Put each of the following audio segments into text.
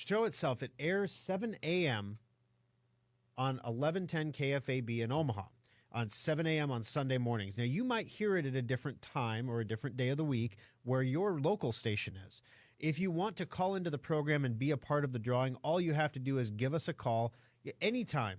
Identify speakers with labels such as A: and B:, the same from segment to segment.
A: show itself, it airs 7 a.m. on 1110 KFAB in Omaha, on 7 a.m. on Sunday mornings. Now, you might hear it at a different time or a different day of the week where your local station is. If you want to call into the program and be a part of the drawing, all you have to do is give us a call anytime,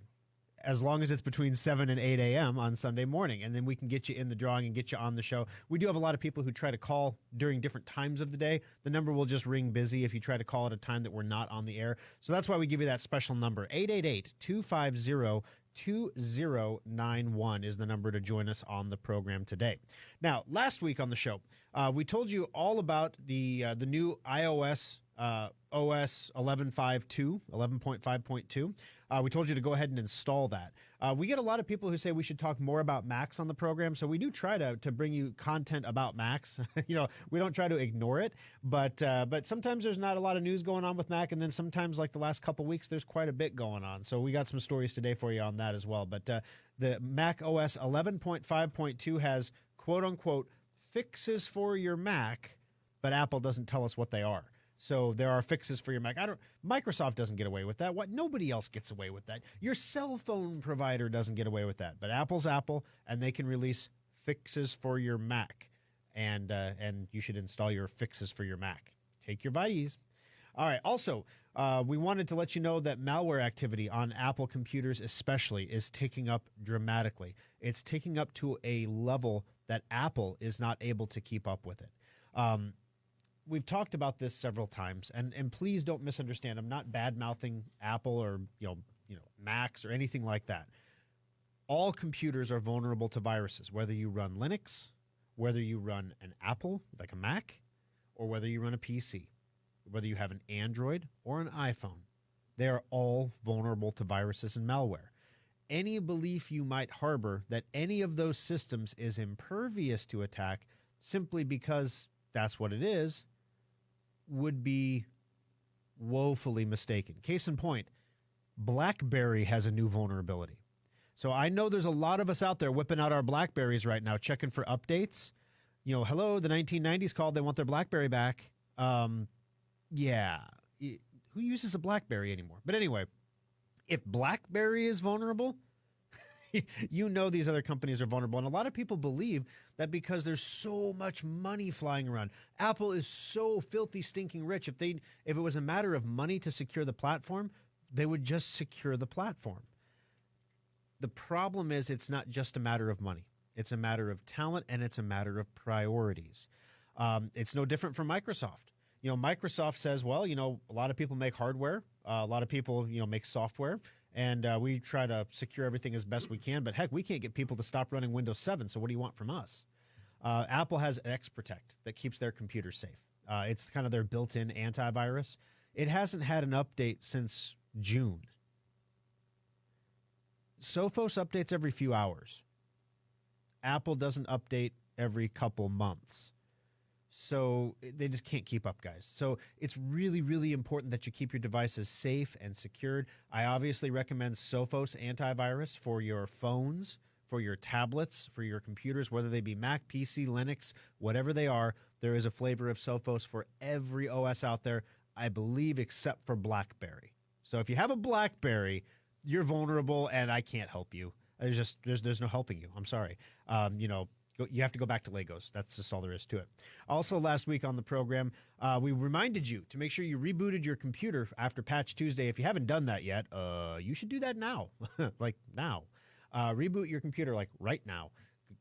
A: as long as it's between 7 and 8 a.m. on Sunday morning, and then we can get you in the drawing and get you on the show. We do have a lot of people who try to call during different times of the day. The number will just ring busy if you try to call at a time that we're not on the air. So that's why we give you that special number. 888-250-2091 is the number to join us on the program today. Now, last week on the show, we told you all about the new iOS OS 11.5.2. We told you to go ahead and install that. We get a lot of people who say we should talk more about Macs on the program, so we do try to bring you content about Macs. We don't try to ignore it, but sometimes there's not a lot of news going on with Mac, and then sometimes, like the last couple weeks, there's quite a bit going on. So we got some stories today for you on that as well. But the Mac OS 11.5.2 has quote-unquote fixes for your Mac, but Apple doesn't tell us what they are. So there are fixes for your Mac. Microsoft doesn't get away with that. Nobody else gets away with that. Your cell phone provider doesn't get away with that. But Apple's Apple, and they can release fixes for your Mac, and you should install your fixes for your Mac. Take your Vites. All right. Also, we wanted to let you know that malware activity on Apple computers especially is ticking up dramatically. It's ticking up to a level that Apple is not able to keep up with it. We've talked about this several times, and please don't misunderstand. I'm not bad-mouthing Apple or Macs or anything like that. All computers are vulnerable to viruses, whether you run Linux, whether you run an Apple, like a Mac, or whether you run a PC, whether you have an Android or an iPhone. They are all vulnerable to viruses and malware. Any belief you might harbor that any of those systems is impervious to attack simply because that's what it is would be woefully mistaken. Case in point, BlackBerry has a new vulnerability. So I know there's a lot of us out there whipping out our BlackBerries right now, checking for updates. Hello, the 1990s called. They want their BlackBerry back. Yeah. Who uses a BlackBerry anymore? But anyway, if BlackBerry is vulnerable, these other companies are vulnerable. And a lot of people believe that because there's so much money flying around. Apple is so filthy, stinking rich. If it was a matter of money to secure the platform, they would just secure the platform. The problem is it's not just a matter of money. It's a matter of talent, and it's a matter of priorities. It's no different from Microsoft. Microsoft says, well, a lot of people make hardware. A lot of people, make software. And we try to secure everything as best we can. But heck, we can't get people to stop running Windows 7. So what do you want from us? Apple has XProtect that keeps their computers safe. It's kind of their built-in antivirus. It hasn't had an update since June. Sophos updates every few hours. Apple doesn't update every couple months. So they just can't keep up, guys. So it's really, really important that you keep your devices safe and secured. I obviously recommend Sophos antivirus for your phones, for your tablets, for your computers, whether they be Mac, PC, Linux, whatever they are. There is a flavor of Sophos for every OS out there, I believe, except for BlackBerry. So if you have a BlackBerry, you're vulnerable, and I can't help you. There's no helping you. I'm sorry. You have to go back to Legos. That's just all there is to it. Also, last week on the program, we reminded you to make sure you rebooted your computer after Patch Tuesday. If you haven't done that yet, you should do that now. Like now. Reboot your computer like right now.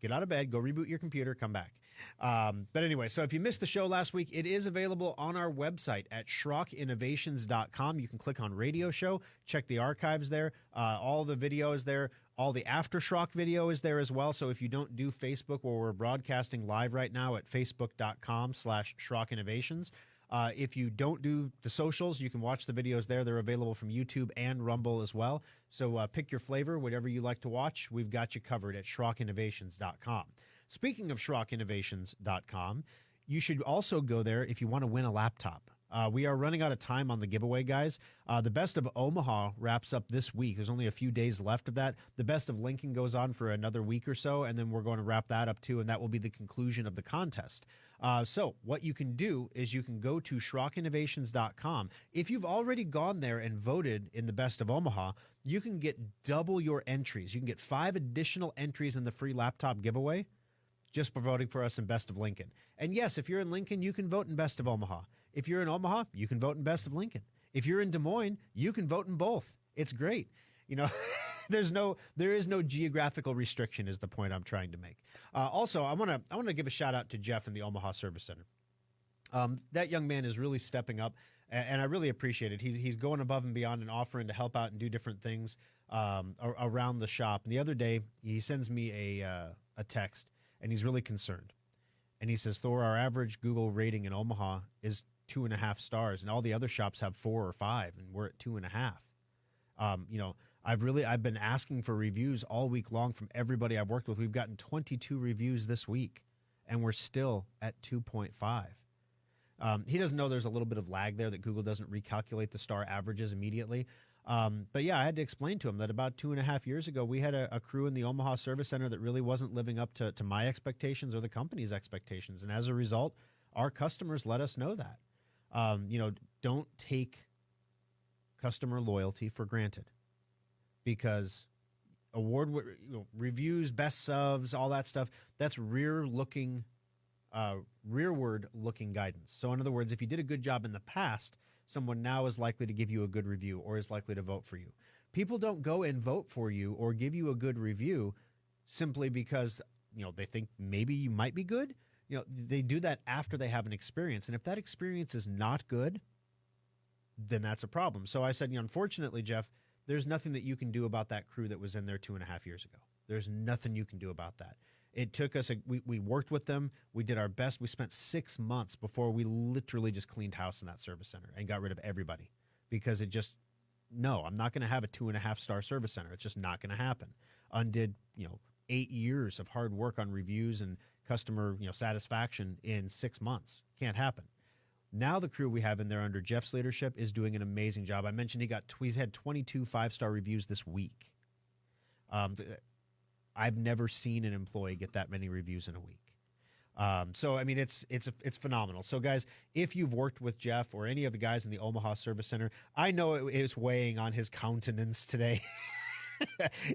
A: Get out of bed, go reboot your computer, come back. But anyway, so if you missed the show last week, it is available on our website at schrockinnovations.com. You can click on radio show, check the archives there. All the video is there. All the Aftershock video is there as well. So if you don't do Facebook, where we're broadcasting live right now at facebook.com/schrockinnovations. If you don't do the socials, you can watch the videos there. They're available from YouTube and Rumble as well. So pick your flavor, whatever you like to watch. We've got you covered at schrockinnovations.com. Speaking of schrockinnovations.com, you should also go there if you want to win a laptop. We are running out of time on the giveaway, guys. The Best of Omaha wraps up this week. There's only a few days left of that. The Best of Lincoln goes on for another week or so, and then we're going to wrap that up too, and that will be the conclusion of the contest. So what you can do is you can go to SchrockInnovations.com. If you've already gone there and voted in the Best of Omaha, you can get double your entries. You can get 5 additional entries in the free laptop giveaway just for voting for us in Best of Lincoln. And yes, if you're in Lincoln, you can vote in Best of Omaha. If you're in Omaha, you can vote in Best of Lincoln. If you're in Des Moines, you can vote in both. It's great. You know, there is no geographical restriction is the point I'm trying to make. Also, I want to give a shout out to Jeff in the Omaha Service Center. That young man is really stepping up, and I really appreciate it. He's going above and beyond and offering to help out and do different things around the shop. And the other day, he sends me a text, and he's really concerned. And he says, Thor, our average Google rating in Omaha is 2.5 stars, and all the other shops have 4 or 5, and we're at 2.5. You know, I've been asking for reviews all week long from everybody I've worked with. We've gotten 22 reviews this week, and we're still at 2.5. He doesn't know there's a little bit of lag there, that Google doesn't recalculate the star averages immediately. But yeah, I had to explain to him that about 2.5 years ago, we had a crew in the Omaha Service Center that really wasn't living up to my expectations or the company's expectations. And as a result, our customers let us know that. You know, don't take customer loyalty for granted, because reviews, best ofs, all that stuff, that's rearward looking guidance. So in other words, if you did a good job in the past, someone now is likely to give you a good review or is likely to vote for you. People don't go and vote for you or give you a good review simply because, you know, they think maybe you might be good. You know, they do that after they have an experience. And if that experience is not good, then that's a problem. So I said, you know, unfortunately, Jeff, there's nothing that you can do about that crew that was in there 2.5 years ago. There's nothing you can do about that. It took us, we worked with them. We did our best. We spent 6 months before we literally just cleaned house in that service center and got rid of everybody, because no, I'm not going to have a 2.5 star service center. It's just not going to happen. Undid, you know, 8 years of hard work on reviews and customer, you know, satisfaction in 6 months. Can't happen. Now the crew we have in there under Jeff's leadership is doing an amazing job. I mentioned he's had 22 5-star reviews this week. I've never seen an employee get that many reviews in a week. So, I mean, it's phenomenal. So, guys, if you've worked with Jeff or any of the guys in the Omaha Service Center, I know it's weighing on his countenance today.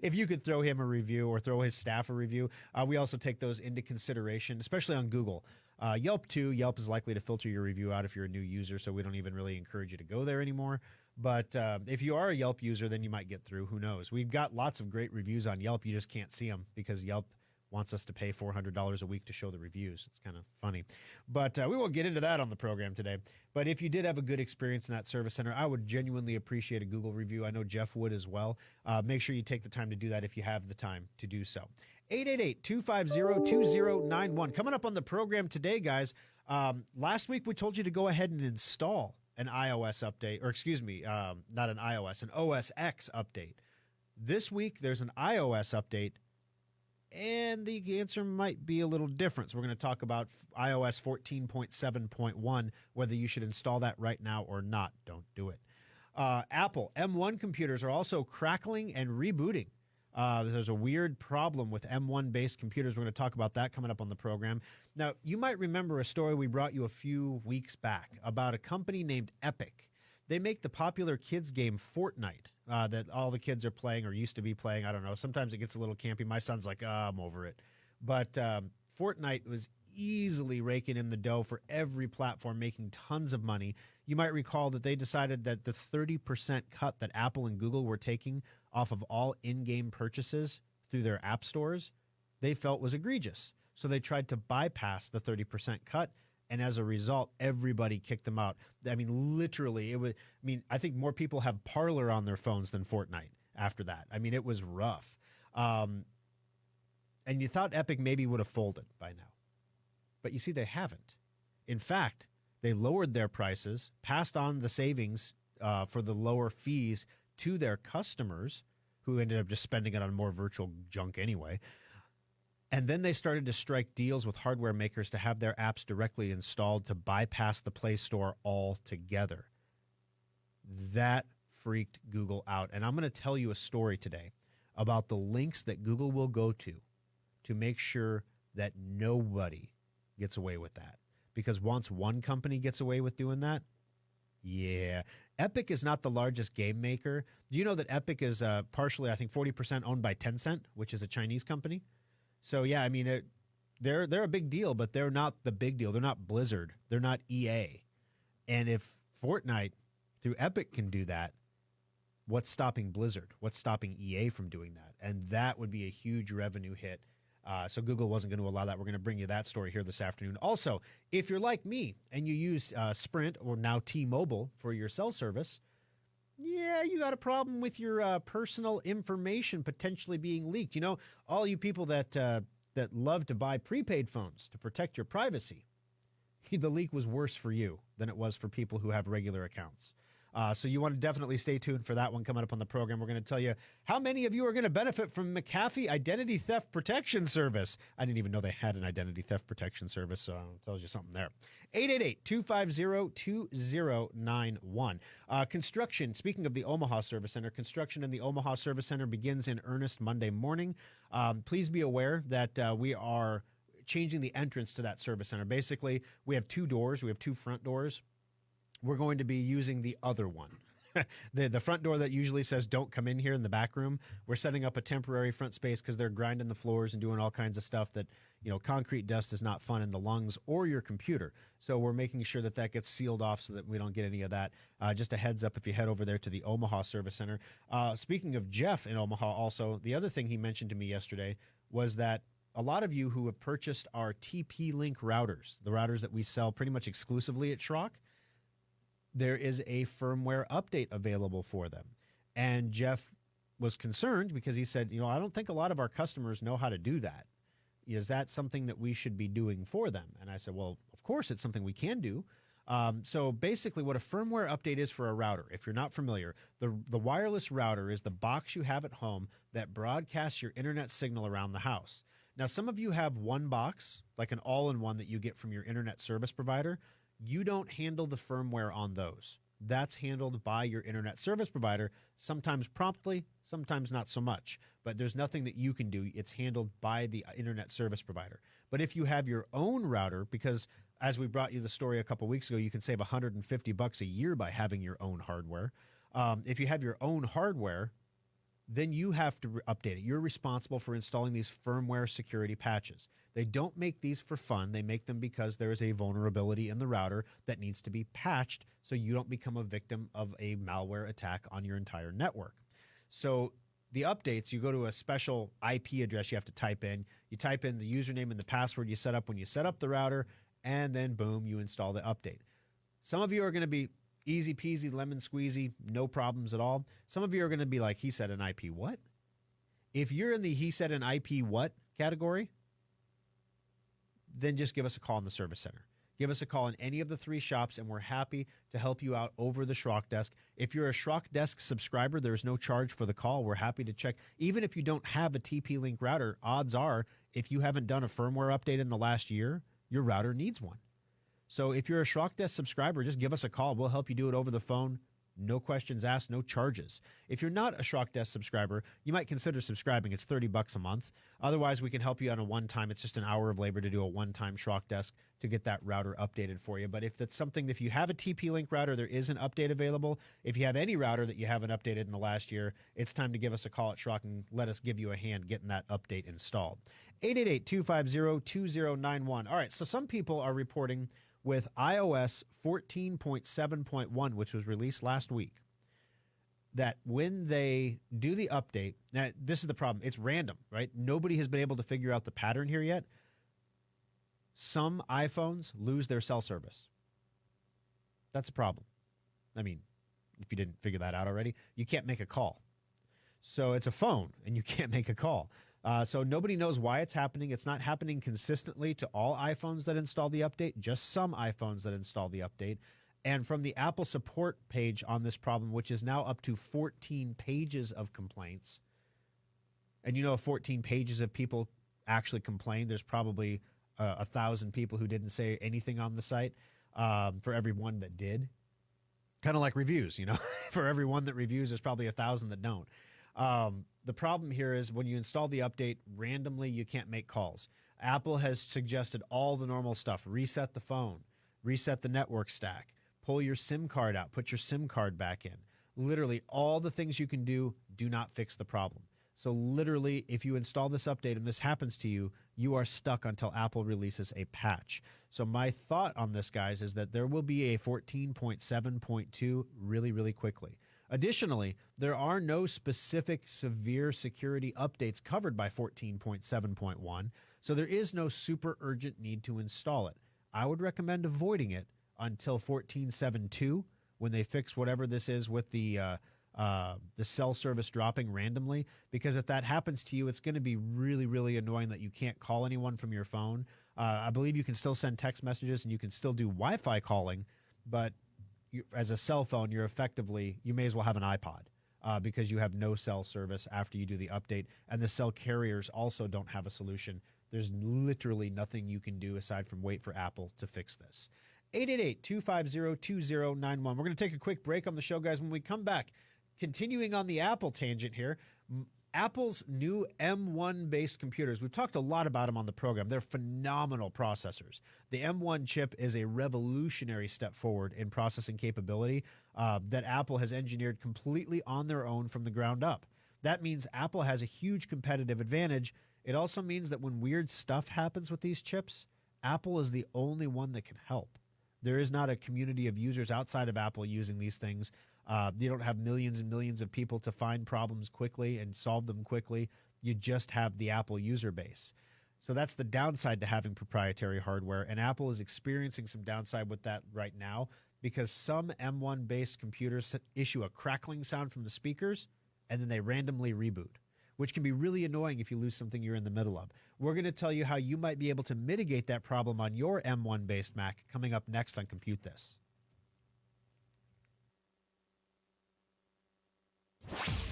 A: If you could throw him a review or throw his staff a review, we also take those into consideration, especially on Google. Yelp, too. Yelp is likely to filter your review out if you're a new user, so we don't even really encourage you to go there anymore. But if you are a Yelp user, then you might get through. Who knows? We've got lots of great reviews on Yelp. You just can't see them because Yelp wants us to pay $400 a week to show the reviews. It's kind of funny. But we won't get into that on the program today. But if you did have a good experience in that service center, I would genuinely appreciate a Google review. I know Jeff would as well. Make sure you take the time to do that if you have the time to do so. 888-250-2091. Coming up on the program today, guys, last week we told you to go ahead and install an iOS update, or excuse me, not an iOS, an OS X update. This week there's an iOS update, and the answer might be a little different. So we're going to talk about iOS 14.7.1, whether you should install that right now or not. Don't do it. Apple M1 computers are also crackling and rebooting. There's a weird problem with M1-based computers. We're going to talk about that coming up on the program. Now, you might remember a story we brought you a few weeks back about a company named Epic. They make the popular kids game Fortnite that all the kids are playing or used to be playing. I don't know. Sometimes it gets a little campy. My son's like, I'm over it. But Fortnite was easily raking in the dough for every platform, making tons of money. You might recall that they decided that the 30% cut that Apple and Google were taking off of all in-game purchases through their app stores, they felt was egregious. So they tried to bypass the 30% cut, and as a result, everybody kicked them out. I mean, literally, I think more people have Parler on their phones than Fortnite after that. I mean, it was rough. And you thought Epic maybe would have folded by now. But you see, they haven't. In fact, they lowered their prices, passed on the savings for the lower fees to their customers, who ended up just spending it on more virtual junk anyway. And then they started to strike deals with hardware makers to have their apps directly installed to bypass the Play Store altogether. That freaked Google out. And I'm going to tell you a story today about the links that Google will go to make sure that nobody gets away with that. Because once one company gets away with doing that, yeah. Epic is not the largest game maker. Do you know that Epic is partially, I think, 40% owned by Tencent, which is a Chinese company? So, yeah, I mean, they're a big deal, but they're not the big deal. They're not Blizzard. They're not EA. And if Fortnite through Epic can do that, what's stopping Blizzard? What's stopping EA from doing that? And that would be a huge revenue hit. So Google wasn't going to allow that. We're going to bring you that story here this afternoon. Also, if you're like me and you use Sprint or now T-Mobile for your cell service, yeah, you got a problem with your personal information potentially being leaked. You know, all you people that love to buy prepaid phones to protect your privacy, the leak was worse for you than it was for people who have regular accounts. So you want to definitely stay tuned for that one coming up on the program. We're going to tell you how many of you are going to benefit from McAfee Identity Theft Protection Service. I didn't even know they had an identity theft protection service, so it tells you something there. 888-250-2091. Construction, speaking of the Omaha Service Center, construction in the Omaha Service Center begins in earnest Monday morning. Please be aware that we are changing the entrance to that service center. Basically, we have two doors. We have two front doors. We're going to be using the other one. the front door that usually says don't come in here in the back room. We're setting up a temporary front space because they're grinding the floors and doing all kinds of stuff that, you know, concrete dust is not fun in the lungs or your computer. So we're making sure that that gets sealed off so that we don't get any of that. Just a heads up if you head over there to the Omaha Service Center. Speaking of Jeff in Omaha also, the other thing he mentioned to me yesterday was that a lot of you who have purchased our TP-Link routers, the routers that we sell pretty much exclusively at Schrock, there is a firmware update available for them. And Jeff was concerned because he said, you know, I don't think a lot of our customers know how to do that. Is that something that we should be doing for them? And I said, well, of course it's something we can do. So basically what a firmware update is for a router, if you're not familiar, the wireless router is the box you have at home that broadcasts your internet signal around the house. Now, some of you have one box, like an all-in-one that you get from your internet service provider. You don't handle the firmware on those. That's handled by your internet service provider, sometimes promptly, sometimes not so much. But there's nothing that you can do. It's handled by the internet service provider. But if you have your own router, because as we brought you the story a couple weeks ago, you can save $150 a year by having your own hardware. If you have your own hardware, then you have to update it. You're responsible for installing these firmware security patches. They don't make these for fun. They make them because there is a vulnerability in the router that needs to be patched so you don't become a victim of a malware attack on your entire network. So the updates, you go to a special IP address you have to type in. You type in the username and the password you set up when you set up the router, and then boom, you install the update. Some of you are going to be easy peasy, lemon squeezy, no problems at all. Some of you are going to be like, he said an IP what? If you're in the he said an IP what category, then just give us a call in the service center. Give us a call in any of the three shops, and we're happy to help you out over the Schrock Desk. If you're a Schrock Desk subscriber, there's no charge for the call. We're happy to check. Even if you don't have a TP-Link router, odds are, if you haven't done a firmware update in the last year, your router needs one. So if you're a Schrock Desk subscriber, just give us a call. We'll help you do it over the phone. No questions asked, no charges. If you're not a Schrock Desk subscriber, you might consider subscribing. It's $30 a month. Otherwise, we can help you on a one-time. It's just an hour of labor to do a one-time Schrock Desk to get that router updated for you. But if that's something, if you have a TP-Link router, there is an update available. If you have any router that you haven't updated in the last year, it's time to give us a call at Schrock and let us give you a hand getting that update installed. 888-250-2091. All right, so some people are reporting with iOS 14.7.1, which was released last week, that when they do the update, now this is the problem, it's random, right? Nobody has been able to figure out the pattern here yet. Some iPhones lose their cell service. That's a problem. I mean, if you didn't figure that out already, you can't make a call. So it's a phone, and you can't make a call. So nobody knows why it's happening. It's not happening consistently to all iPhones that install the update, just some iPhones that install the update. And from the Apple support page on this problem, which is now up to 14 pages of complaints, and 14 pages of people actually complained, there's probably 1,000 people who didn't say anything on the site for every one that did. Kind of like reviews, you know, for every one that reviews, there's probably 1,000 that don't. The problem here is when you install the update randomly, you can't make calls. Apple has suggested all the normal stuff: reset the phone, reset the network stack, pull your SIM card out, put your SIM card back in. Literally all the things you can do not fix the problem. So literally, if you install this update and this happens to you, you are stuck until Apple releases a patch. So my thought on this, guys, is that there will be a 14.7.2 really, really quickly. Additionally, there are no specific severe security updates covered by 14.7.1, so there is no super urgent need to install it. I would recommend avoiding it until 14.7.2, when they fix whatever this is with the cell service dropping randomly, because if that happens to you, it's going to be really, really annoying that you can't call anyone from your phone. I believe you can still send text messages and you can still do Wi-Fi calling, but as a cell phone, you may as well have an iPod because you have no cell service after you do the update, and the cell carriers also don't have a solution. There's literally nothing you can do aside from wait for Apple to fix this. 888-250-2091. We're going to take a quick break on the show, guys. When we come back, continuing on the Apple tangent here, Apple's new M1-based computers, we've talked a lot about them on the program. They're phenomenal processors. The M1 chip is a revolutionary step forward in processing capability that Apple has engineered completely on their own from the ground up. That means Apple has a huge competitive advantage. It also means that when weird stuff happens with these chips, Apple is the only one that can help. There is not a community of users outside of Apple using these things. You don't have millions and millions of people to find problems quickly and solve them quickly. You just have the Apple user base. So that's the downside to having proprietary hardware, and Apple is experiencing some downside with that right now because some M1-based computers issue a crackling sound from the speakers, and then they randomly reboot, which can be really annoying if you lose something you're in the middle of. We're going to tell you how you might be able to mitigate that problem on your M1-based Mac coming up next on Compute This.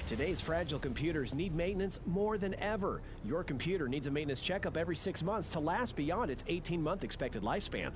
B: Today's fragile computers need maintenance more than ever. Your computer needs a maintenance checkup every 6 months to last beyond its 18-month expected lifespan.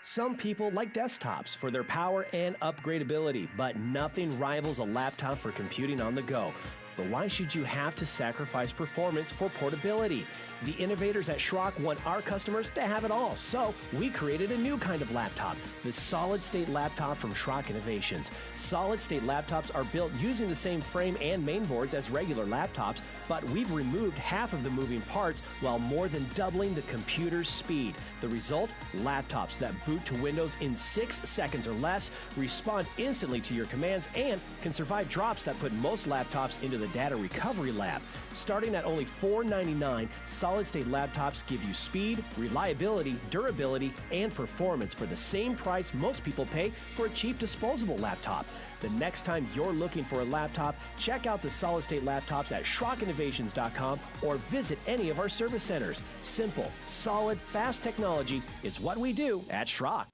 B: Some people like desktops for their power and upgradability, but nothing rivals a laptop for computing on the go. But why should you have to sacrifice performance for portability? The innovators at Schrock want our customers to have it all, so we created a new kind of laptop, the solid-state laptop from Schrock Innovations. Solid-state laptops are built using the same frame and mainboards as regular laptops, but we've removed half of the moving parts while more than doubling the computer's speed. The result? Laptops that boot to Windows in 6 seconds or less, respond instantly to your commands, and can survive drops that put most laptops into the data recovery lab. Starting at only $499, solid-state laptops give you speed, reliability, durability, and performance for the same price most people pay for a cheap disposable laptop. The next time you're looking for a laptop, check out the solid-state laptops at SchrockInnovations.com or visit any of our service centers. Simple, solid, fast technology is what we do at Schrock.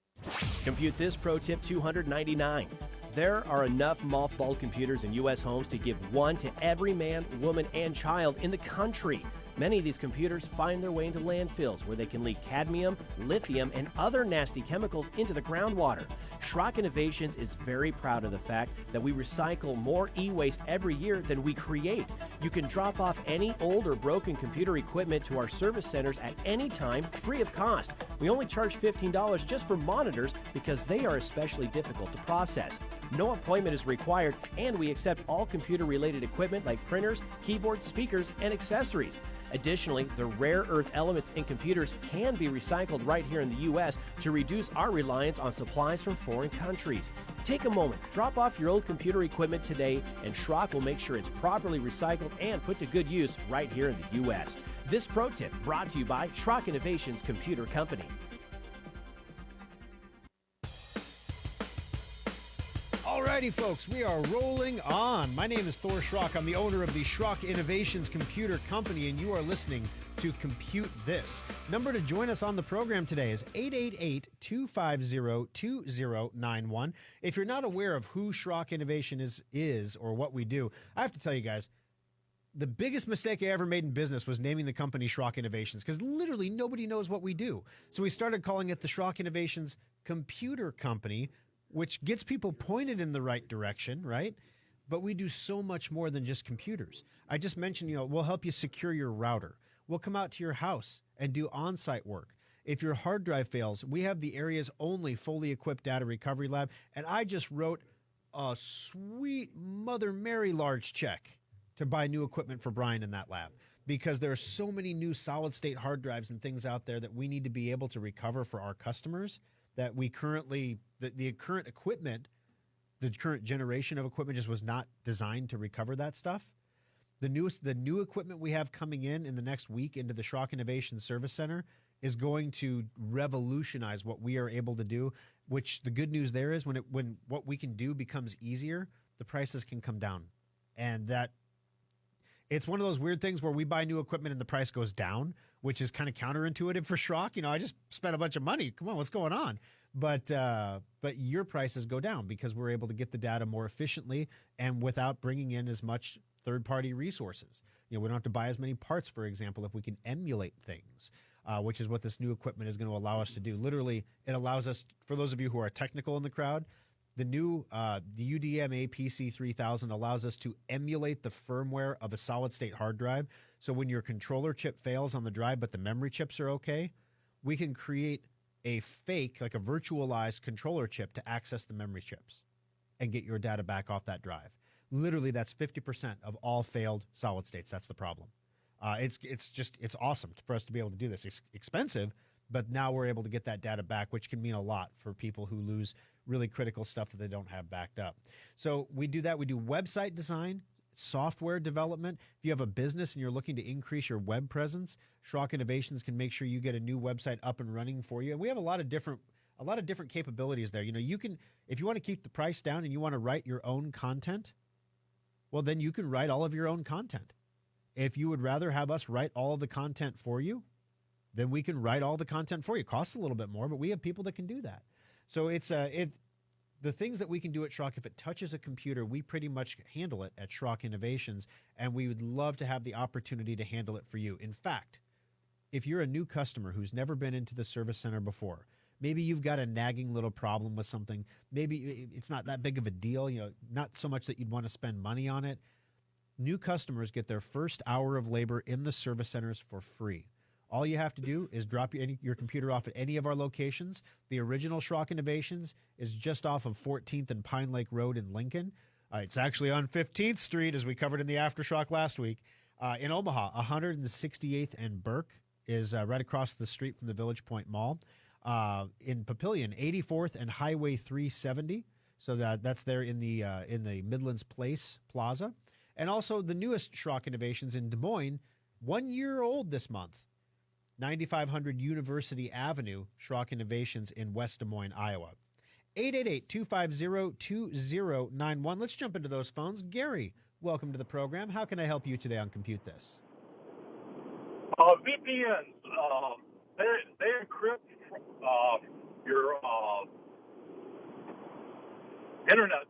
B: Compute This Pro Tip 299. There are enough mothballed computers in U.S. homes to give one to every man, woman, and child in the country. Many of these computers find their way into landfills where they can leak cadmium, lithium, and other nasty chemicals into the groundwater. Schrock Innovations is very proud of the fact that we recycle more e-waste every year than we create. You can drop off any old or broken computer equipment to our service centers at any time, free of cost. We only charge $15 just for monitors because they are especially difficult to process. No appointment is required, and we accept all computer-related equipment like printers, keyboards, speakers, and accessories. Additionally, the rare earth elements in computers can be recycled right here in the U.S. to reduce our reliance on supplies from foreign countries. Take a moment, drop off your old computer equipment today, and Schrock will make sure it's properly recycled and put to good use right here in the U.S. This pro tip brought to you by Schrock Innovations Computer Company.
A: Alrighty, folks, we are rolling on. My name is Thor Schrock. I'm the owner of the Schrock Innovations Computer Company, and you are listening to Compute This. Number to join us on the program today is 888-250-2091. If you're not aware of who Schrock Innovation is or what we do, I have to tell you guys, The biggest mistake I ever made in business was naming the company Schrock Innovations, because literally nobody knows what we do. So we started calling it the Schrock Innovations Computer Company, which gets people pointed in the right direction, right? But we do so much more than just computers. I just mentioned, we'll help you secure your router. We'll come out to your house and do on-site work. If your hard drive fails, we have the area's only fully equipped data recovery lab. And I just wrote a sweet Mother Mary large check to buy new equipment for Brian in that lab, because there are so many new solid state hard drives and things out there that we need to be able to recover for our customers that we currently, the current equipment, the current generation of equipment just was not designed to recover that stuff. The new equipment we have coming in the next week into the Schrock Innovation Service Center is going to revolutionize what we are able to do, which the good news there is when what we can do becomes easier, the prices can come down. And that it's one of those weird things where we buy new equipment and the price goes down, which is kind of counterintuitive for Schrock. I just spent a bunch of money. Come on, what's going on? But your prices go down because we're able to get the data more efficiently and without bringing in as much third-party resources. We don't have to buy as many parts, for example, if we can emulate things, which is what this new equipment is going to allow us to do. Literally, it allows us, for those of you who are technical in the crowd, the new the UDMA PC3000 allows us to emulate the firmware of a solid-state hard drive. So when your controller chip fails on the drive but the memory chips are okay, we can create a fake, like a virtualized controller chip to access the memory chips and get your data back off that drive. Literally, that's 50% of all failed solid states. That's the problem. It's awesome for us to be able to do this. It's expensive, but now we're able to get that data back, which can mean a lot for people who lose really critical stuff that they don't have backed up. So we do that. We do website design, software development. If you have a business and you're looking to increase your web presence, Schrock Innovations can make sure you get a new website up and running for you. And we have a lot of different capabilities there. You can, if you want to keep the price down and you want to write your own content, well, then you can write all of your own content. If you would rather have us write all of the content for you, then we can write all the content for you. It costs a little bit more, but we have people that can do that. So the things that we can do at Schrock, if it touches a computer, we pretty much handle it at Schrock Innovations, and we would love to have the opportunity to handle it for you. In fact, if you're a new customer who's never been into the service center before, maybe you've got a nagging little problem with something, maybe it's not that big of a deal, not so much that you'd want to spend money on it. New customers get their first hour of labor in the service centers for free. All you have to do is drop your computer off at any of our locations. The original Schrock Innovations is just off of 14th and Pine Lake Road in Lincoln. It's actually on 15th Street, as we covered in the Aftershock last week. In Omaha, 168th and Burke is right across the street from the Village Point Mall. In Papillion, 84th and Highway 370. So that's there in the Midlands Place Plaza. And also the newest Schrock Innovations in Des Moines, 1 year old this month. 9500 University Avenue, Schrock Innovations in West Des Moines, Iowa. 888-250-2091. Let's jump into those phones. Gary, welcome to the program. How can I help you today on Compute This?
C: VPNs, they encrypt your internet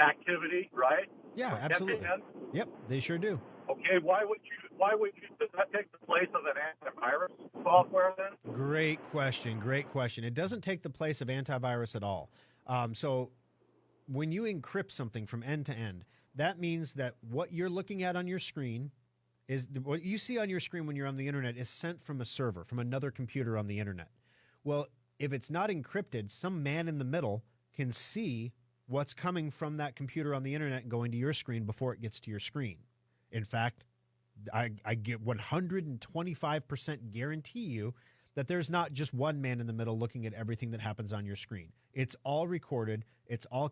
C: activity, right?
A: Yeah, absolutely.
C: VPN?
A: Yep, they sure do.
C: Okay, does that take the place of an antivirus software then?
A: Great question. It doesn't take the place of antivirus at all. So when you encrypt something from end to end, that means that what you're looking at on your screen is what you see on your screen when you're on the internet is sent from a server, from another computer on the internet. Well, if it's not encrypted, some man in the middle can see what's coming from that computer on the internet and going to your screen before it gets to your screen. In fact, I get 125% guarantee you that there's not just one man in the middle looking at everything that happens on your screen. It's all recorded. It's all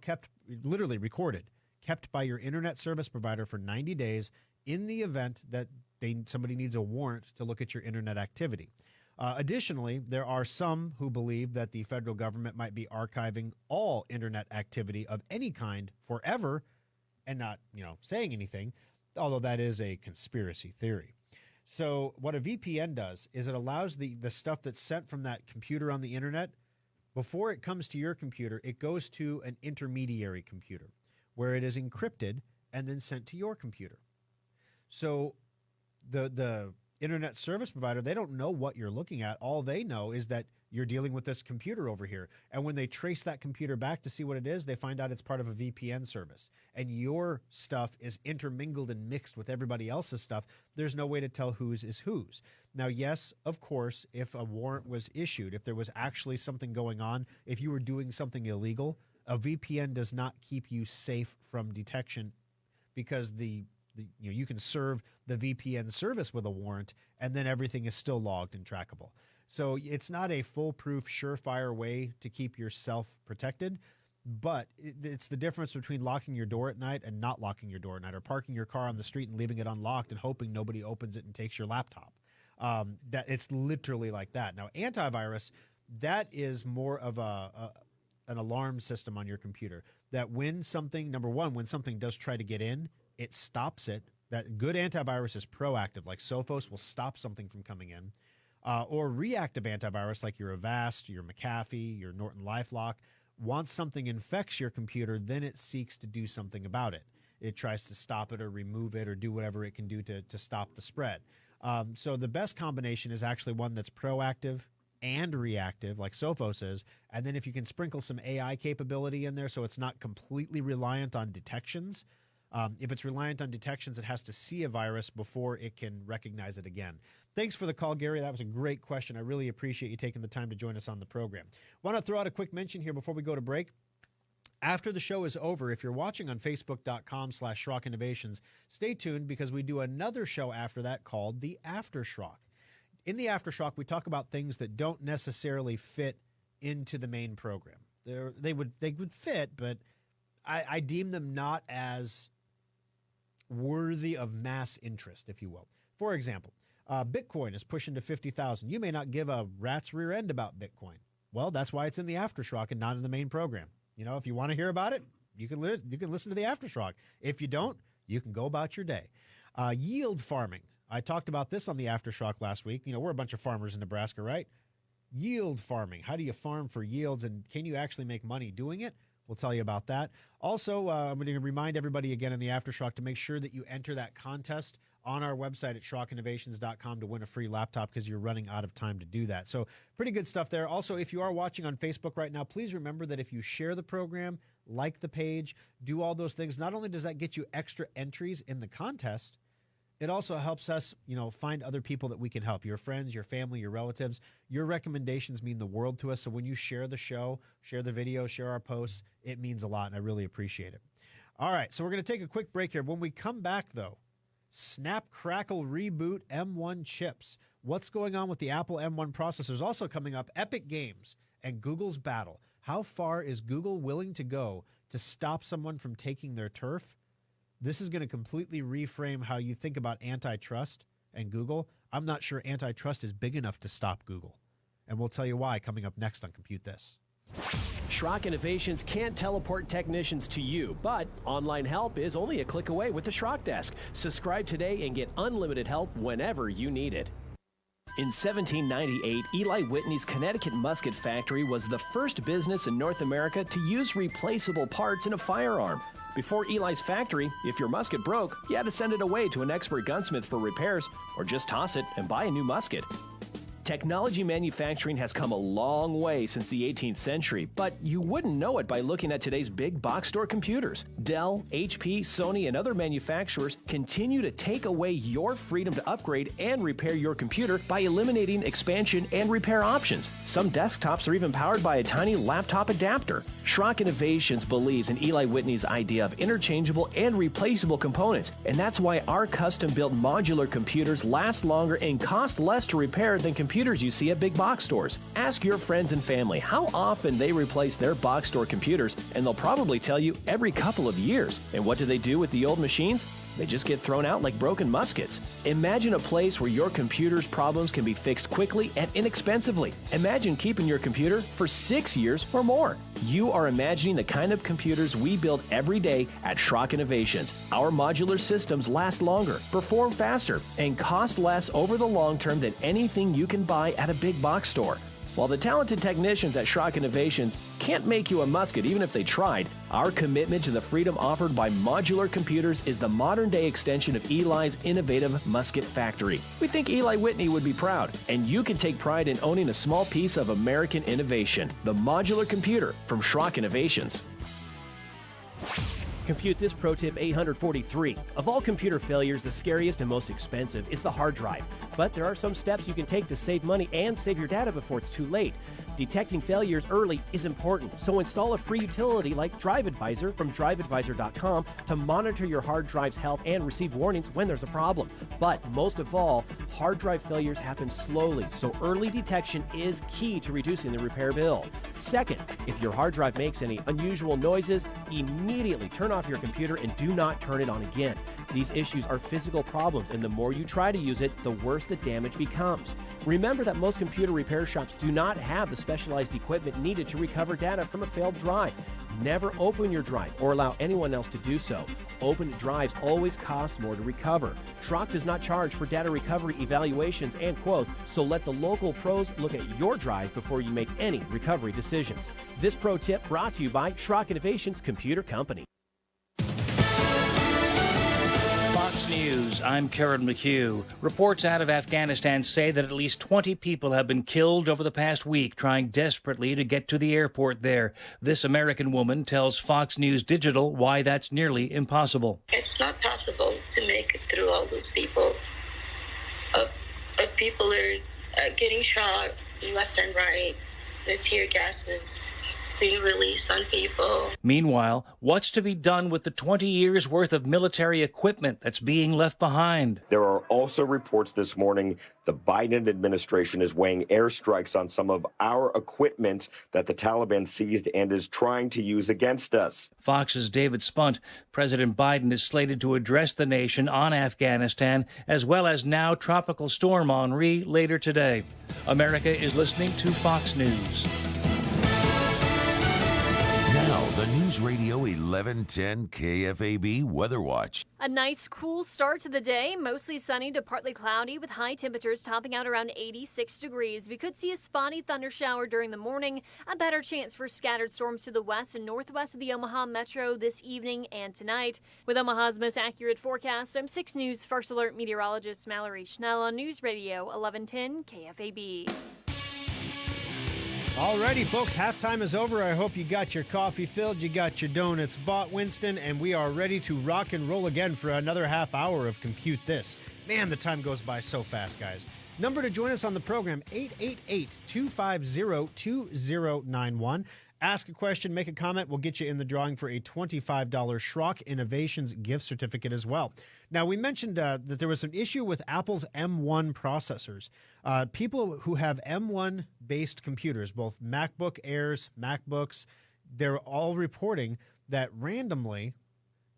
A: literally recorded, kept by your internet service provider for 90 days in the event that somebody needs a warrant to look at your internet activity. Additionally, there are some who believe that the federal government might be archiving all internet activity of any kind forever and not, saying anything, although that is a conspiracy theory. So what a VPN does is it allows the stuff that's sent from that computer on the internet, before it comes to your computer, it goes to an intermediary computer where it is encrypted, and then sent to your computer. So the internet service provider, they don't know what you're looking at. All they know is that you're dealing with this computer over here. And when they trace that computer back to see what it is, they find out it's part of a VPN service. And your stuff is intermingled and mixed with everybody else's stuff. There's no way to tell whose is whose. Now, yes, of course, if a warrant was issued, if there was actually something going on, if you were doing something illegal, a VPN does not keep you safe from detection, because you can serve the VPN service with a warrant, and then everything is still logged and trackable. So it's not a foolproof, surefire way to keep yourself protected, but it's the difference between locking your door at night and not locking your door at night, or parking your car on the street and leaving it unlocked and hoping nobody opens it and takes your laptop. That it's literally like that. Now, antivirus, that is more of an alarm system on your computer, that when something, number one, when something does try to get in, it stops it. That good antivirus is proactive, like Sophos will stop something from coming in. Or reactive antivirus, like your Avast, your McAfee, your Norton LifeLock. Once something infects your computer, then it seeks to do something about it. It tries to stop it or remove it or do whatever it can do to stop the spread. So the best combination is actually one that's proactive and reactive, like Sophos is. And then if you can sprinkle some AI capability in there so it's not completely reliant on detections. If it's reliant on detections, it has to see a virus before it can recognize it again. Thanks for the call, Gary. That was a great question. I really appreciate you taking the time to join us on the program. Want to throw out a quick mention here before we go to break. After the show is over, if you're watching on Facebook.com/Schrock Innovations, stay tuned, because we do another show after that called The Aftershock. In The Aftershock, we talk about things that don't necessarily fit into the main program. They would fit, but I deem them not as worthy of mass interest, if you will. For example, Bitcoin is pushing to 50,000. You may not give a rat's rear end about Bitcoin. Well, that's why it's in the Aftershock and not in the main program. If you want to hear about it, you can listen to the Aftershock. If you don't, you can go about your day. Yield farming. I talked about this on the Aftershock last week. We're a bunch of farmers in Nebraska, right? Yield farming. How do you farm for yields, and can you actually make money doing it? We'll tell you about that. Also, I'm going to remind everybody again in the Aftershock to make sure that you enter that contest on our website at SchrockInnovations.com to win a free laptop, because you're running out of time to do that. So pretty good stuff there. Also, if you are watching on Facebook right now, please remember that if you share the program, like the page, do all those things, not only does that get you extra entries in the contest, it also helps us, find other people that we can help. Your friends, your family, your relatives. Your recommendations mean the world to us. So when you share the show, share the video, share our posts, it means a lot, and I really appreciate it. All right, so we're going to take a quick break here. When we come back, though, Snap, Crackle, Reboot, M1 chips. What's going on with the Apple M1 processors? Also coming up, Epic Games and Google's battle. How far is Google willing to go to stop someone from taking their turf? This is going to completely reframe how you think about antitrust and Google. I'm not sure antitrust is big enough to stop Google. And we'll tell you why coming up next on Compute This.
B: Schrock Innovations can't teleport technicians to you, but online help is only a click away with the Schrock Desk. Subscribe today and get unlimited help whenever you need it. In 1798, Eli Whitney's Connecticut Musket Factory was the first business in North America to use replaceable parts in a firearm. Before Eli's factory, if your musket broke, you had to send it away to an expert gunsmith for repairs, or just toss it and buy a new musket. Technology manufacturing has come a long way since the 18th century, but you wouldn't know it by looking at today's big box store computers. Dell, HP, Sony, and other manufacturers continue to take away your freedom to upgrade and repair your computer by eliminating expansion and repair options. Some desktops are even powered by a tiny laptop adapter. Schrock Innovations believes in Eli Whitney's idea of interchangeable and replaceable components, and that's why our custom-built modular computers last longer and cost less to repair than computers you see at big box stores. Ask your friends and family how often they replace their box store computers, and they'll probably tell you every couple of years. And what do they do with the old machines? They just get thrown out like broken muskets. Imagine a place where your computer's problems can be fixed quickly and inexpensively. Imagine keeping your computer for 6 years or more. You are imagining the kind of computers we build every day at Schrock Innovations. Our modular systems last longer, perform faster, and cost less over the long term than anything you can buy at a big box store. While the talented technicians at Schrock Innovations can't make you a musket even if they tried, our commitment to the freedom offered by modular computers is the modern-day extension of Eli's innovative musket factory. We think Eli Whitney would be proud, and you can take pride in owning a small piece of American innovation. The modular computer from Schrock Innovations. Compute This Pro Tip 843. Of all computer failures, the scariest and most expensive is the hard drive. But there are some steps you can take to save money and save your data before it's too late. Detecting failures early is important, so install a free utility like Drive Advisor from driveadvisor.com to monitor your hard drive's health and receive warnings when there's a problem. But most of all, hard drive failures happen slowly, so early detection is key to reducing the repair bill. Second, if your hard drive makes any unusual noises, immediately turn off your computer and do not turn it on again. These issues are physical problems, and the more you try to use it, the worse the damage becomes. Remember that most computer repair shops do not have the specialized equipment needed to recover data from a failed drive. Never open your drive or allow anyone else to do so. Opened drives always cost more to recover. Schrock does not charge for data recovery evaluations and quotes, so let the local pros look at your drive before you make any recovery decisions. This pro tip brought to you by Schrock Innovations Computer Company.
D: Fox News, I'm Karen McHugh. Reports out of Afghanistan say that at least 20 people have been killed over the past week trying desperately to get to the airport there. This American woman tells Fox News Digital why that's nearly impossible.
E: It's not possible to make it through all those people. People are getting shot left and right. The tear gas is being released on people.
D: Meanwhile, what's to be done with the 20 years' worth of military equipment that's being left behind?
F: There are also reports this morning the Biden administration is weighing airstrikes on some of our equipment that the Taliban seized and is trying to use against us.
D: Fox's David Spunt. President Biden is slated to address the nation on Afghanistan, as well as now Tropical Storm Henri later today. America is listening to Fox News.
G: Now, the News Radio 1110 KFAB Weather Watch.
H: A nice cool start to the day, mostly sunny to partly cloudy with high temperatures topping out around 86 degrees. We could see a spotty thunder shower during the morning, a better chance for scattered storms to the west and northwest of the Omaha Metro this evening and tonight. With Omaha's most accurate forecast, I'm 6 News First Alert meteorologist Mallory Schnell on News Radio 1110 KFAB.
A: Alrighty, folks, halftime is over. I hope you got your coffee filled, you got your donuts bought, Winston, and we are ready to rock and roll again for another half hour of Compute This. Man, the time goes by so fast, guys. Number to join us on the program, 888-250-2091. Ask a question, make a comment. We'll get you in the drawing for a $25 Schrock Innovations gift certificate as well. Now, we mentioned that there was an issue with Apple's M1 processors. People who have M1-based computers, both MacBook Airs, MacBooks, they're all reporting that randomly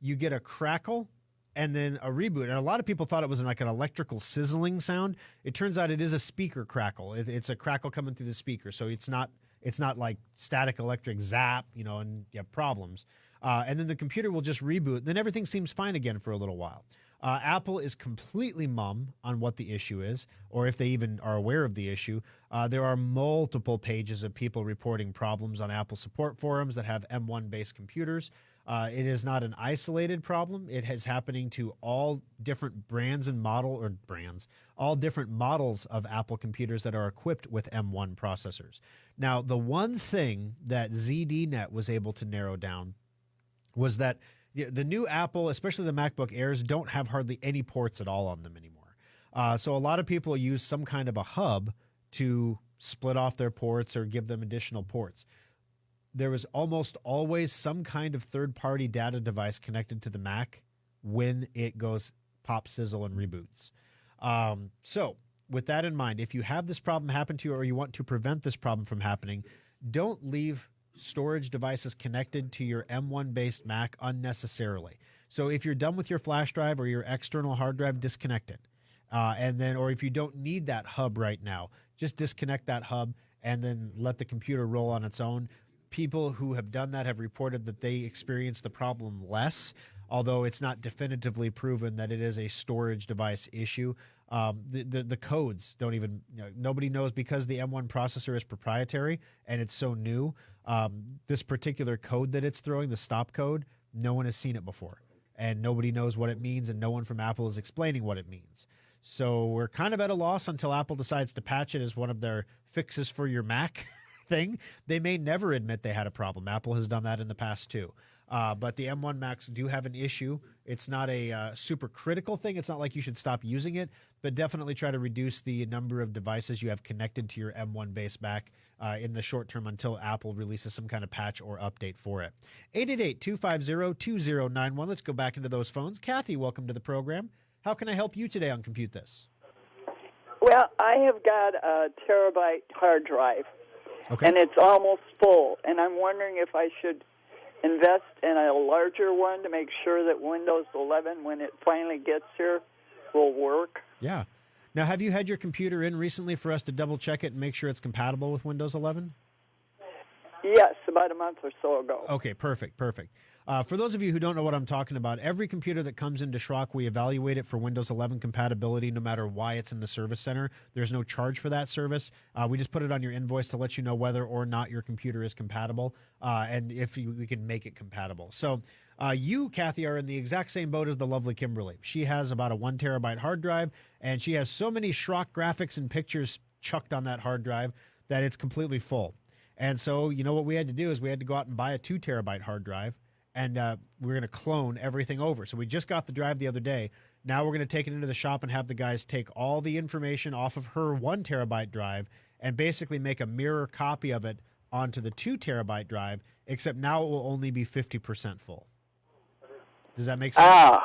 A: you get a crackle and then a reboot. And a lot of people thought it was like an electrical sizzling sound. It turns out it is a speaker crackle. It's a crackle coming through the speaker, so it's not like static electric zap, and you have problems. And then the computer will just reboot. Then everything seems fine again for a little while. Apple is completely mum on what the issue is, or if they even are aware of the issue. There are multiple pages of people reporting problems on Apple support forums that have M1-based computers. It is not an isolated problem. It is happening to all different all different models of Apple computers that are equipped with M1 processors. Now, the one thing that ZDNet was able to narrow down was that the new Apple, especially the MacBook Airs, don't have hardly any ports at all on them anymore. So a lot of people use some kind of a hub to split off their ports or give them additional ports. There was almost always some kind of third-party data device connected to the Mac when it goes pop, sizzle, and reboots. So with that in mind, if you have this problem happen to you or you want to prevent this problem from happening, don't leave storage devices connected to your M1-based Mac unnecessarily. So if you're done with your flash drive or your external hard drive, disconnect it. Or if you don't need that hub right now, just disconnect that hub and then let the computer roll on its own. People who have done that have reported that they experience the problem less, although it's not definitively proven that it is a storage device issue. The codes don't even, nobody knows because the M1 processor is proprietary and it's so new. This particular code that it's throwing, the stop code, no one has seen it before. And nobody knows what it means, and no one from Apple is explaining what it means. So we're kind of at a loss until Apple decides to patch it as one of their fixes for your Mac thing. They may never admit they had a problem. Apple has done that in the past too. But the M1 Macs do have an issue. It's not a super critical thing. It's not like you should stop using it, but definitely try to reduce the number of devices you have connected to your M1 base Mac in the short term until Apple releases some kind of patch or update for it. 888-250-2091. Let's go back into those phones. Kathy, welcome to the program. How can I help you today on Compute This?
I: Well, I have got a terabyte hard drive,
A: Okay.
I: and it's almost full, and I'm wondering if I should invest in a larger one to make sure that Windows 11, when it finally gets here, will work.
A: Yeah. Now, have you had your computer in recently for us to double check it and make sure it's compatible with Windows 11?
I: Yes, about a month or so ago.
A: Okay, perfect. For those of you who don't know what I'm talking about, every computer that comes into Schrock, we evaluate it for Windows 11 compatibility no matter why it's in the service center. There's no charge for that service. We just put it on your invoice to let you know whether or not your computer is compatible and if we can make it compatible. So you, Kathy, are in the exact same boat as the lovely Kimberly. She has about a 1 terabyte hard drive, and she has so many Schrock graphics and pictures chucked on that hard drive that it's completely full. And so, you know what we had to do is we had to go out and buy a 2 terabyte hard drive, and we're going to clone everything over. So we just got the drive the other day. Now we're going to take it into the shop and have the guys take all the information off of her 1 terabyte drive and basically make a mirror copy of it onto the 2 terabyte drive, except now it will only be 50% full. Does that make sense?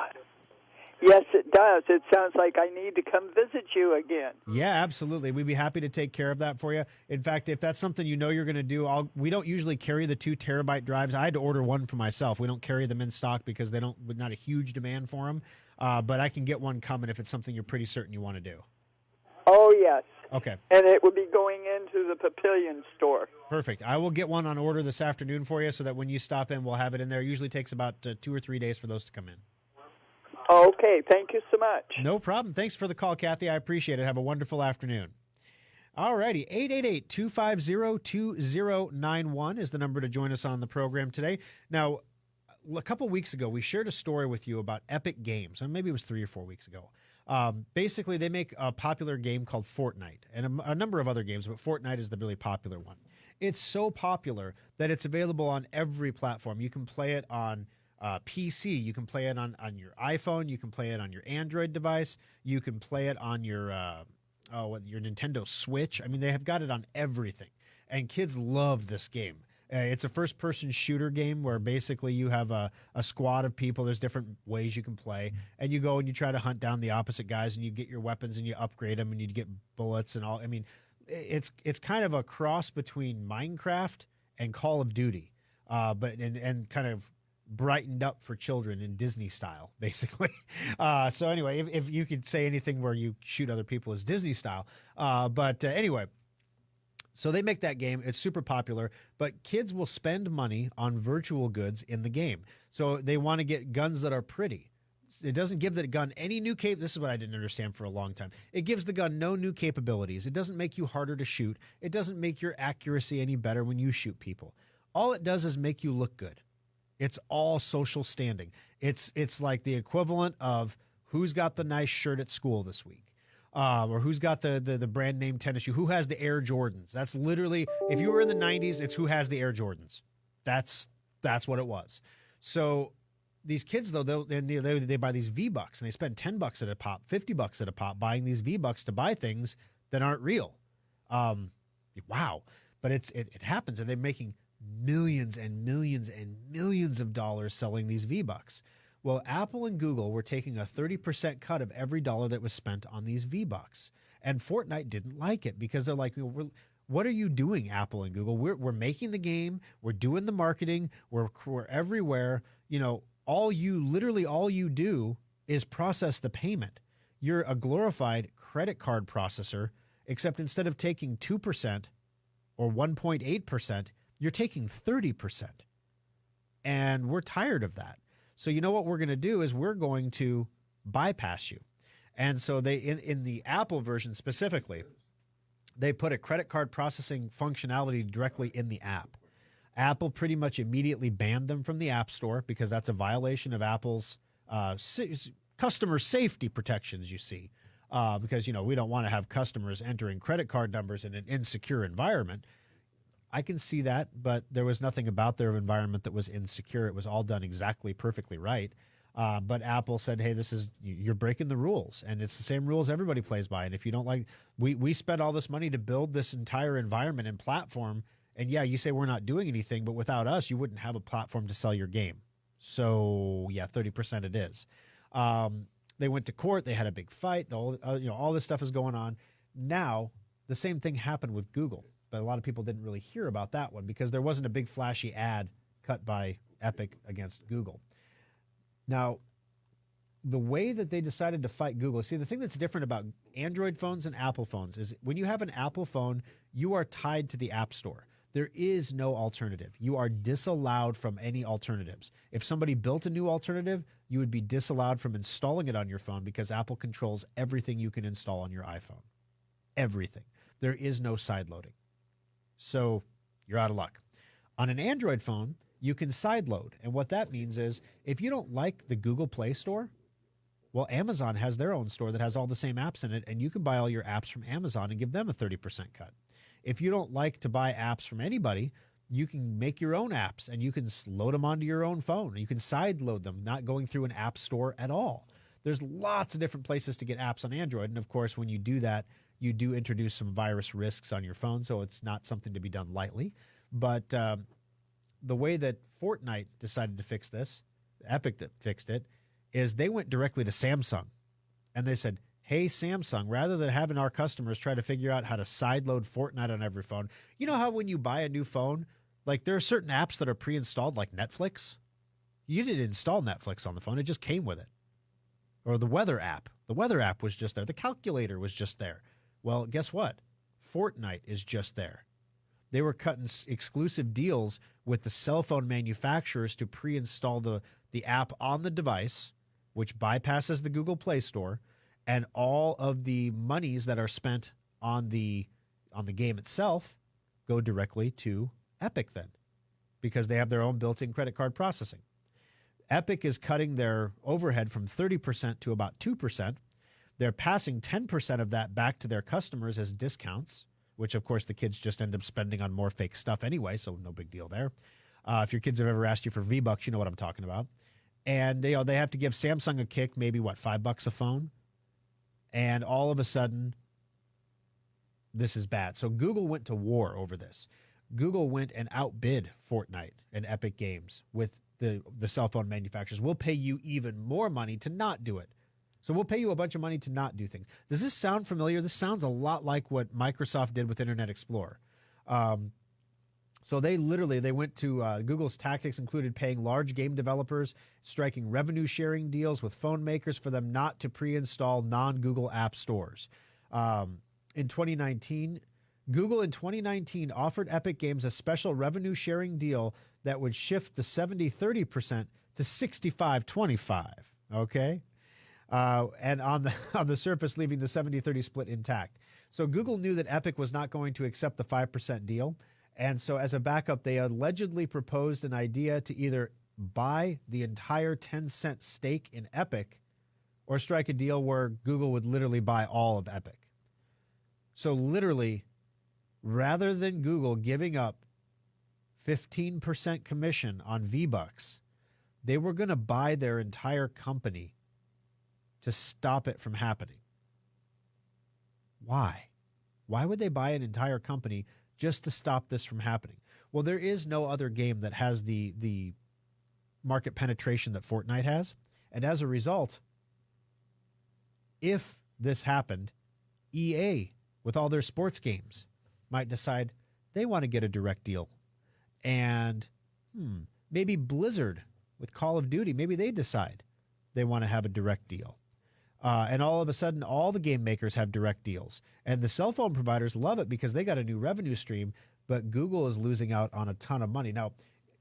I: Yes, it does. It sounds like I need to come visit you again.
A: Yeah, absolutely. We'd be happy to take care of that for you. In fact, if that's something you know you're going to do, we don't usually carry the 2 terabyte drives. I had to order one for myself. We don't carry them in stock because not a huge demand for them. But I can get one coming if it's something you're pretty certain you want to do.
I: Oh, yes.
A: Okay.
I: And it would be going into the Papillion store.
A: Perfect. I will get one on order this afternoon for you so that when you stop in, we'll have it in there. It usually takes about 2 or 3 days for those to come in.
I: Okay, thank you so much.
A: No problem. Thanks for the call, Kathy. I appreciate it. Have a wonderful afternoon. All righty. 888-250-2091 is the number to join us on the program today. Now, a couple weeks ago, we shared a story with you about Epic Games, and maybe it was 3 or 4 weeks ago. Basically, they make a popular game called Fortnite and a number of other games, but Fortnite is the really popular one. It's so popular that it's available on every platform. You can play it on PC, you can play it on your iPhone, you can play it on your Android device, you can play it on your Nintendo Switch. I mean, they have got it on everything, and kids love this game. It's a first-person shooter game where basically you have a squad of people. There's different ways you can play, and you go and you try to hunt down the opposite guys, and you get your weapons and you upgrade them, and you get bullets and all. I mean, it's kind of a cross between Minecraft and Call of Duty, but kind of brightened up for children in Disney style, basically. So anyway, if you could say anything where you shoot other people as Disney style. Anyway, so they make that game. It's super popular, but kids will spend money on virtual goods in the game. So they want to get guns that are pretty. It doesn't give the gun any new This is what I didn't understand for a long time. It gives the gun no new capabilities. It doesn't make you harder to shoot. It doesn't make your accuracy any better when you shoot people. All it does is make you look good. It's all social standing. It's like the equivalent of who's got the nice shirt at school this week, or who's got the brand name tennis shoe, who has the Air Jordans. That's literally, if you were in the 90s, it's who has the Air Jordans. That's what it was. So these kids, though, they buy these V-Bucks, and they spend $10 at a pop, $50 at a pop, buying these V-Bucks to buy things that aren't real. Wow. But it happens, and they're making millions and millions and millions of dollars selling these V-Bucks. Well, Apple and Google were taking a 30% cut of every dollar that was spent on these V-Bucks. And Fortnite didn't like it because they're like, what are you doing, Apple and Google? We're making the game. We're doing the marketing. We're everywhere. You know, all you do is process the payment. You're a glorified credit card processor, except instead of taking 2% or 1.8%, you're taking 30%. And we're tired of that. So you know what we're going to do is we're going to bypass you. And so they in the Apple version specifically, they put a credit card processing functionality directly in the app. Apple pretty much immediately banned them from the App Store because that's a violation of Apple's customer safety protections, you see. Because, we don't want to have customers entering credit card numbers in an insecure environment. I can see that, but there was nothing about their environment that was insecure. It was all done exactly perfectly right. But Apple said, hey, you're breaking the rules, and it's the same rules everybody plays by. And if you don't like, we spent all this money to build this entire environment and platform. And yeah, you say we're not doing anything, but without us, you wouldn't have a platform to sell your game. So yeah, 30% it is. They went to court. They had a big fight. All this stuff is going on. Now, the same thing happened with Google, but a lot of people didn't really hear about that one because there wasn't a big flashy ad cut by Epic against Google. Now, the way that they decided to fight Google, see, the thing that's different about Android phones and Apple phones is when you have an Apple phone, you are tied to the App Store. There is no alternative. You are disallowed from any alternatives. If somebody built a new alternative, you would be disallowed from installing it on your phone because Apple controls everything you can install on your iPhone. Everything. There is no side loading. So you're out of luck. On an Android phone, you can side load. And what that means is if you don't like the Google Play Store, well, Amazon has their own store that has all the same apps in it, and you can buy all your apps from Amazon and give them a 30% cut. If you don't like to buy apps from anybody, you can make your own apps and you can load them onto your own phone. You can side load them, not going through an app store at all. There's lots of different places to get apps on Android. And of course, when you do that, you do introduce some virus risks on your phone. So it's not something to be done lightly. But the way that Fortnite decided to fix this, Epic that fixed it, is they went directly to Samsung and they said, hey, Samsung, rather than having our customers try to figure out how to sideload Fortnite on every phone, you know how when you buy a new phone, like there are certain apps that are pre-installed, like Netflix? You didn't install Netflix on the phone. It just came with it. Or the weather app. The weather app was just there. The calculator was just there. Well, guess what? Fortnite is just there. They were cutting exclusive deals with the cell phone manufacturers to pre-install the app on the device, which bypasses the Google Play Store. And all of the monies that are spent on the game itself go directly to Epic then, because they have their own built-in credit card processing. Epic is cutting their overhead from 30% to about 2%. They're passing 10% of that back to their customers as discounts, which of course the kids just end up spending on more fake stuff anyway, so no big deal there. If your kids have ever asked you for V-Bucks, you know what I'm talking about. And they have to give Samsung a kick, maybe $5 a phone. And all of a sudden, this is bad. So Google went to war over this. Google went and outbid Fortnite and Epic Games with the cell phone manufacturers. We'll pay you even more money to not do it. So we'll pay you a bunch of money to not do things. Does this sound familiar? This sounds a lot like what Microsoft did with Internet Explorer. So they went to Google's tactics included paying large game developers, striking revenue sharing deals with phone makers for them not to pre-install non-Google app stores. In 2019, Google in 2019 offered Epic Games a special revenue sharing deal that would shift the 70-30% to 65-25. Okay. And on the surface, leaving the 70-30 split intact. So Google knew that Epic was not going to accept the 5% deal. And so as a backup, they allegedly proposed an idea to either buy the entire 10-cent stake in Epic or strike a deal where Google would literally buy all of Epic. So literally, rather than Google giving up 15% commission on V-Bucks, they were going to buy their entire company to stop it from happening. Why? Why would they buy an entire company just to stop this from happening? Well, there is no other game that has the market penetration that Fortnite has. And as a result, if this happened, EA, with all their sports games, might decide they want to get a direct deal. And maybe Blizzard with Call of Duty, maybe they decide they want to have a direct deal. And all of a sudden, all the game makers have direct deals. And the cell phone providers love it because they got a new revenue stream, but Google is losing out on a ton of money. Now,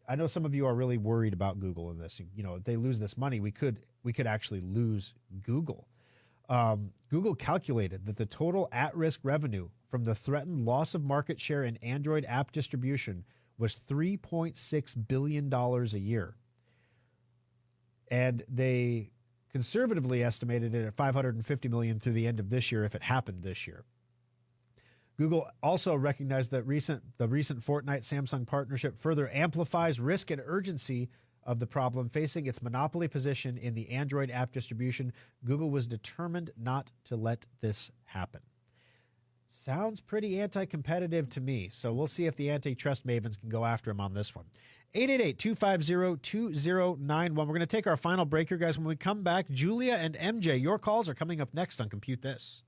A: I know some of you are really worried about Google in this. You know, if they lose this money, we could actually lose Google. Google calculated that the total at-risk revenue from the threatened loss of market share in Android app distribution was $3.6 billion a year. And they conservatively estimated it at $550 million through the end of this year if it happened this year. Google also recognized that the recent Fortnite-Samsung partnership further amplifies risk and urgency of the problem facing its monopoly position in the Android app distribution. Google was determined not to let this happen. Sounds pretty anti-competitive to me, so we'll see if the antitrust mavens can go after him on this one. 888-250-2091. We're going to take our final break here, guys. When we come back, Julia and MJ, your calls are coming up next on Compute This.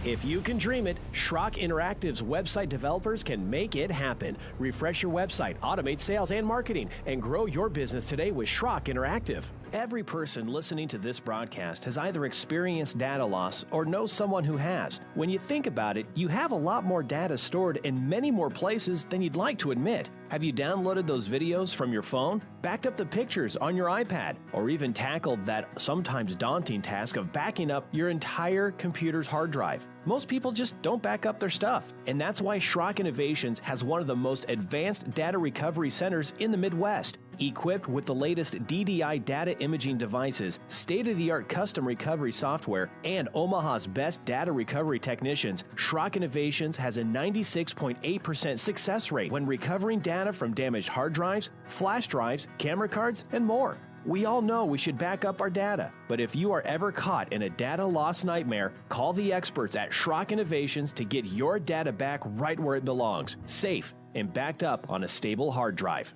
B: If you can dream it, Schrock Interactive's website developers can make it happen. Refresh your website, automate sales and marketing, and grow your business today with Schrock Interactive. Every person listening to this broadcast has either experienced data loss or knows someone who has. When you think about it, you have a lot more data stored in many more places than you'd like to admit. Have you downloaded those videos from your phone, backed up the pictures on your iPad, or even tackled that sometimes daunting task of backing up your entire computer's hard drive? Most people just don't back up their stuff, and that's why Schrock Innovations has one of the most advanced data recovery centers in the Midwest. Equipped with the latest DDI data imaging devices, state-of-the-art custom recovery software, and Omaha's best data recovery technicians, Schrock Innovations has a 96.8% success rate when recovering data from damaged hard drives, flash drives, camera cards, and more. We all know we should back up our data, but if you are ever caught in a data loss nightmare, call the experts at Schrock Innovations to get your data back right where it belongs, safe and backed up on a stable hard drive.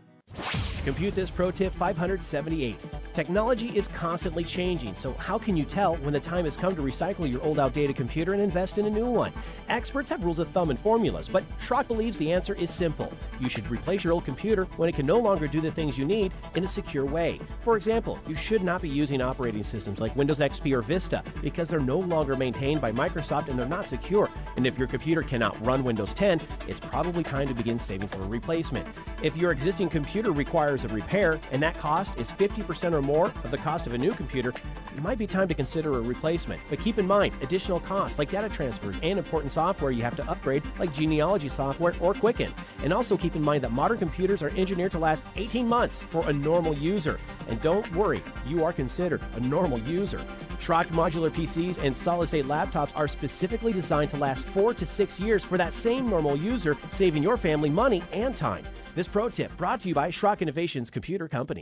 B: Compute This Pro Tip 578. Technology is constantly changing, so how can you tell when the time has come to recycle your old outdated computer and invest in a new one? Experts have rules of thumb and formulas, but Schrock believes the answer is simple. You should replace your old computer when it can no longer do the things you need in a secure way. For example, you should not be using operating systems like Windows XP or Vista because they're no longer maintained by Microsoft and they're not secure. And if your computer cannot run Windows 10, it's probably time to begin saving for a replacement. If your existing computer requires a repair and that cost is 50% or more of the cost of a new computer, it might be time to consider a replacement. But keep in mind, additional costs like data transfers and important software you have to upgrade like genealogy software or Quicken. And also keep in mind that modern computers are engineered to last 18 months for a normal user. And don't worry, you are considered a normal user. Schrock modular PCs and solid-state laptops are specifically designed to last 4 to 6 years for that same normal user, saving your family money and time. This pro tip brought to you by Schrock Innovations Computer Company.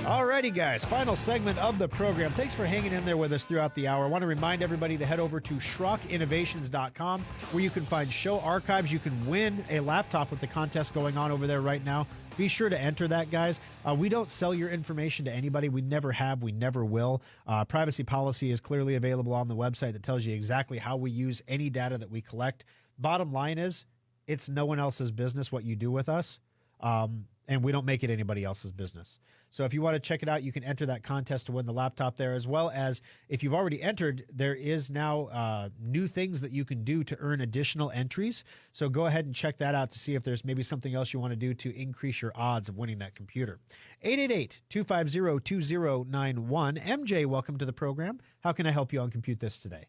A: Alrighty, guys, final segment of the program. Thanks for hanging in there with us throughout the hour. I want to remind everybody to head over to SchrockInnovations.com where you can find show archives. You can win a laptop with the contest going on over there right now. Be sure to enter that, guys. We don't sell your information to anybody. We never have. We never will. Privacy policy is clearly available on the website that tells you exactly how we use any data that we collect. Bottom line is, it's no one else's business what you do with us. And we don't make it anybody else's business. So if you want to check it out, you can enter that contest to win the laptop there, as well as if you've already entered, there is now new things that you can do to earn additional entries. So go ahead and check that out to see if there's maybe something else you want to do to increase your odds of winning that computer. 888-250-2091. MJ, welcome to the program. How can I help you on Compute This today?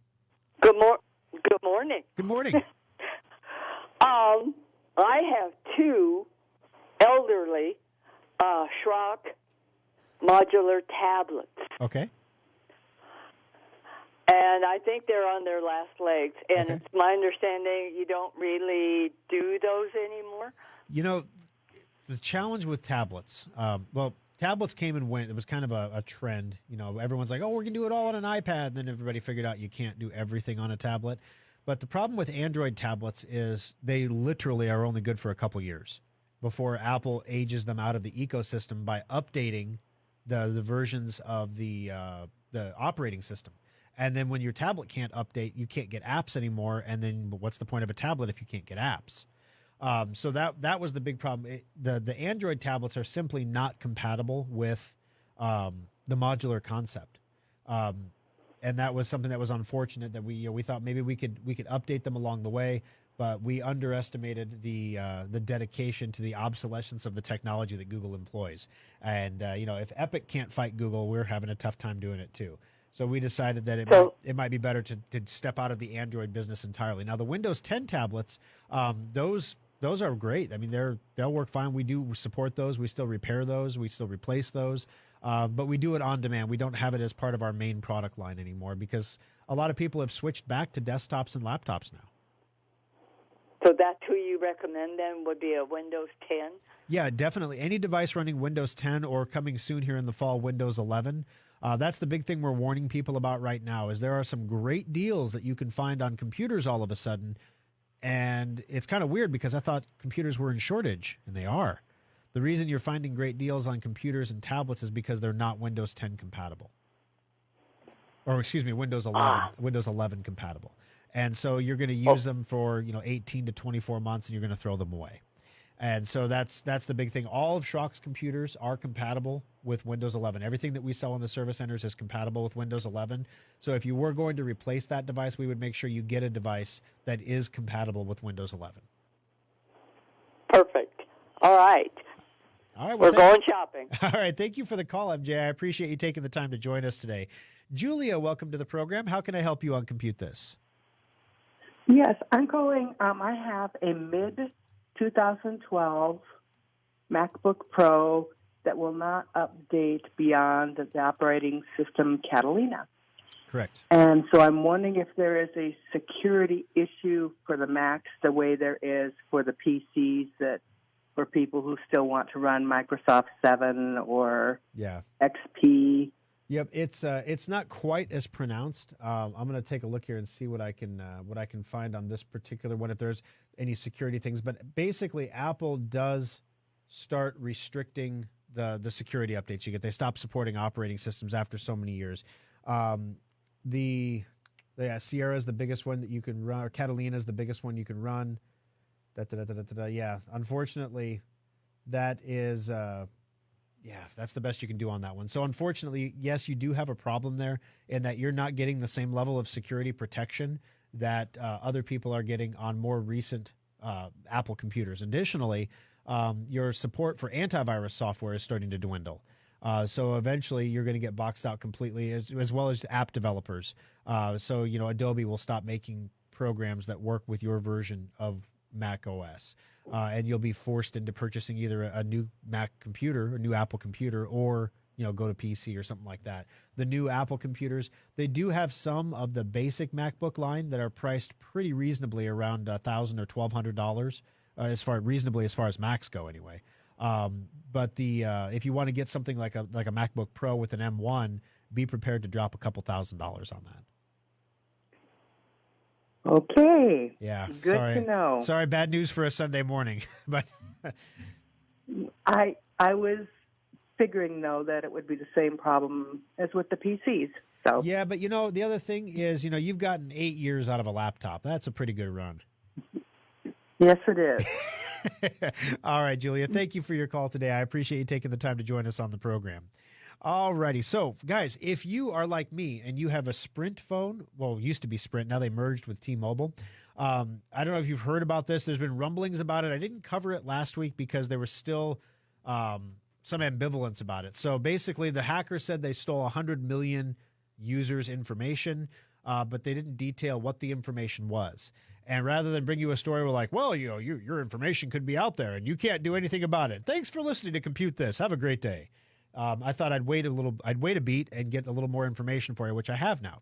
I: Good morning.
A: Good morning.
I: I have two elderly Schrock modular tablets.
A: Okay.
I: And I think they're on their last legs. And
A: Okay.
I: It's my understanding you don't really do those anymore.
A: You know, the challenge with tablets, tablets came and went. It was kind of a trend. You know, everyone's like, oh, we're going to do it all on an iPad. And then everybody figured out you can't do everything on a tablet. But the problem with Android tablets is they literally are only good for a couple years before Apple ages them out of the ecosystem by updating the versions of the operating system. And then when your tablet can't update, you can't get apps anymore. And then what's the point of a tablet if you can't get apps? So that was the big problem. The Android tablets are simply not compatible with the modular concept. And that was something that was unfortunate that we thought maybe we could update them along the way. but we underestimated the dedication to the obsolescence of the technology that Google employs. And if Epic can't fight Google, we're having a tough time doing it too. So we decided that it might be better to step out of the Android business entirely. Now the Windows 10 tablets, those are great. I mean, they'll work fine. We do support those. We still repair those. We still replace those. But we do it on demand. We don't have it as part of our main product line anymore because a lot of people have switched back to desktops and laptops now.
I: So that's who you recommend then would be a Windows 10?
A: Yeah, definitely. Any device running Windows 10 or coming soon here in the fall, Windows 11. That's the big thing we're warning people about right now is there are some great deals that you can find on computers all of a sudden. And it's kind of weird because I thought computers were in shortage, and they are. The reason you're finding great deals on computers and tablets is because they're not Windows 10 compatible. Or excuse me, Windows 11 compatible. And so you're going to use them for 18 to 24 months, and you're going to throw them away. And so that's the big thing. All of Schrock's computers are compatible with Windows 11. Everything that we sell in the service centers is compatible with Windows 11. So if you were going to replace that device, we would make sure you get a device that is compatible with Windows 11.
I: Perfect. All right.
A: All right. Well,
I: we're going shopping.
A: All right. Thank you for the call, MJ. I appreciate you taking the time to join us today. Julia, welcome to the program. How can I help you on Compute This?
J: Yes, I'm calling. I have a mid-2012 MacBook Pro that will not update beyond the operating system Catalina.
A: Correct.
J: And so I'm wondering if there is a security issue for the Macs the way there is for the PCs that for people who still want to run Microsoft 7 or XP.
A: Yep, it's not quite as pronounced. I'm going to take a look here and see what I can find on this particular one if there's any security things. But basically, Apple does start restricting the security updates you get. They stop supporting operating systems after so many years. Sierra is the biggest one that you can run, or Catalina is the biggest one you can run. Yeah, unfortunately, that is. That's the best you can do on that one. So unfortunately, yes, you do have a problem there in that you're not getting the same level of security protection that other people are getting on more recent Apple computers. Additionally, your support for antivirus software is starting to dwindle. So eventually you're going to get boxed out completely as well as app developers. So Adobe will stop making programs that work with your version of Mac OS. And you'll be forced into purchasing either a new Mac computer, a new Apple computer, or go to PC or something like that. The new Apple computers, they do have some of the basic MacBook line that are priced pretty reasonably around $1,000 or $1,200 as far as Macs go anyway. But if you want to get something like a MacBook Pro with an M1, be prepared to drop a couple $1,000s on that.
J: Okay.
A: Yeah.
J: Good to know.
A: Sorry, bad news for a Sunday morning, but
J: I was figuring though that it would be the same problem as with the PCs. So
A: yeah, but the other thing is you've gotten 8 years out of a laptop. That's a pretty good run.
J: Yes, it is.
A: All right, Julia. Thank you for your call today. I appreciate you taking the time to join us on the program. All righty. So, guys, if you are like me and you have a Sprint phone, well, it used to be Sprint. Now they merged with T-Mobile. I don't know if you've heard about this. There's been rumblings about it. I didn't cover it last week because there was still some ambivalence about it. So basically, the hackers said they stole 100 million users' information, but they didn't detail what the information was. And rather than bring you a story, we're like, well, your information could be out there and you can't do anything about it. Thanks for listening to Compute This. Have a great day. I thought I'd wait a beat and get a little more information for you, which I have now.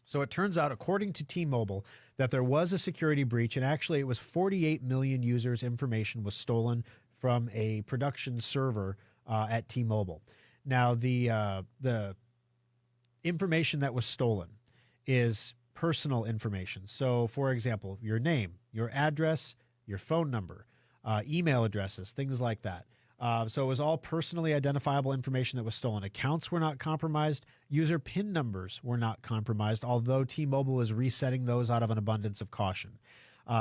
A: So it turns out, according to T-Mobile, that there was a security breach, and actually it was 48 million users' information was stolen from a production server at T-Mobile. Now, the information that was stolen is personal information. So, for example, your name, your address, your phone number, email addresses, things like that. So it was all personally identifiable information that was stolen. Accounts were not compromised. User PIN numbers were not compromised, although T-Mobile is resetting those out of an abundance of caution.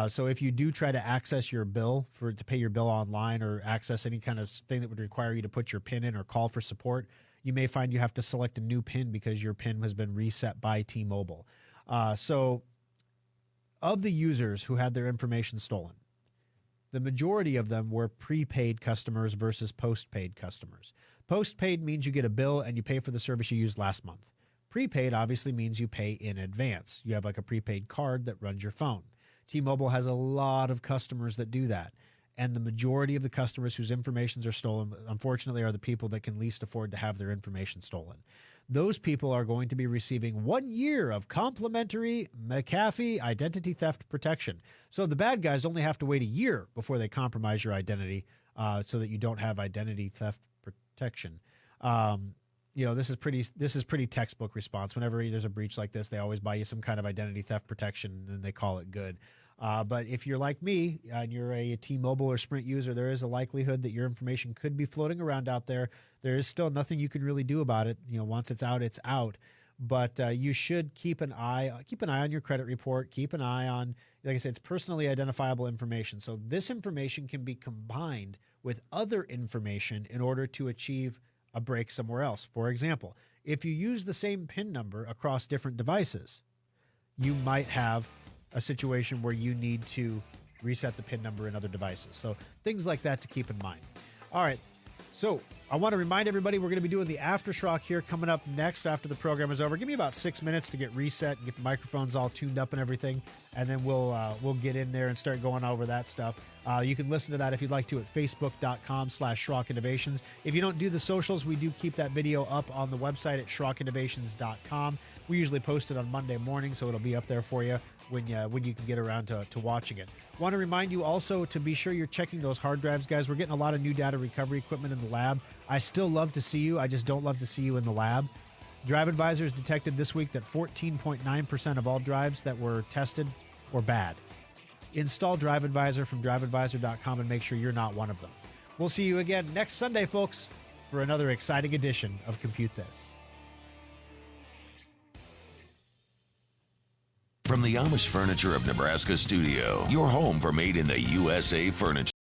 A: So if you do try to access your bill to pay your bill online or access any kind of thing that would require you to put your PIN in or call for support, you may find you have to select a new PIN because your PIN has been reset by T-Mobile. So of the users who had their information stolen, the majority of them were prepaid customers versus postpaid customers. Postpaid means you get a bill and you pay for the service you used last month. Prepaid obviously means you pay in advance. You have like a prepaid card that runs your phone. T-Mobile has a lot of customers that do that. And the majority of the customers whose informations are stolen, unfortunately, are the people that can least afford to have their information stolen. Those people are going to be receiving 1 year of complimentary McAfee identity theft protection. So the bad guys only have to wait a year before they compromise your identity so that you don't have identity theft protection. This is pretty textbook response. Whenever there's a breach like this, they always buy you some kind of identity theft protection and they call it good. But if you're like me and you're a T-Mobile or Sprint user, there is a likelihood that your information could be floating around out there. There is still nothing you can really do about it. Once it's out, it's out. But you should keep an eye on your credit report. Keep an eye on, like I said, it's personally identifiable information. So this information can be combined with other information in order to achieve a break somewhere else. For example, if you use the same PIN number across different devices, you might have a situation where you need to reset the PIN number in other devices. So things like that to keep in mind. All right. So I want to remind everybody we're going to be doing the Aftershock here coming up next after the program is over. Give me about 6 minutes to get reset and get the microphones all tuned up and everything, and then we'll get in there and start going over that stuff. You can listen to that if you'd like to at facebook.com/Schrock Innovations. If you don't do the socials, we do keep that video up on the website at SchrockInnovations.com. We usually post it on Monday morning, so it'll be up there for you when you can get around to watching it. Want to remind you also to be sure you're checking those hard drives, guys. We're getting a lot of new data recovery equipment in the lab. I still love to see you. I just don't love to see you in the lab. Drive Advisors detected this week that 14.9% of all drives that were tested were bad. Install Drive Advisor from driveadvisor.com and make sure you're not one of them. We'll see you again next Sunday, folks, for another exciting edition of Compute This.
G: From the Amish Furniture of Nebraska studio, your home for made in the USA furniture.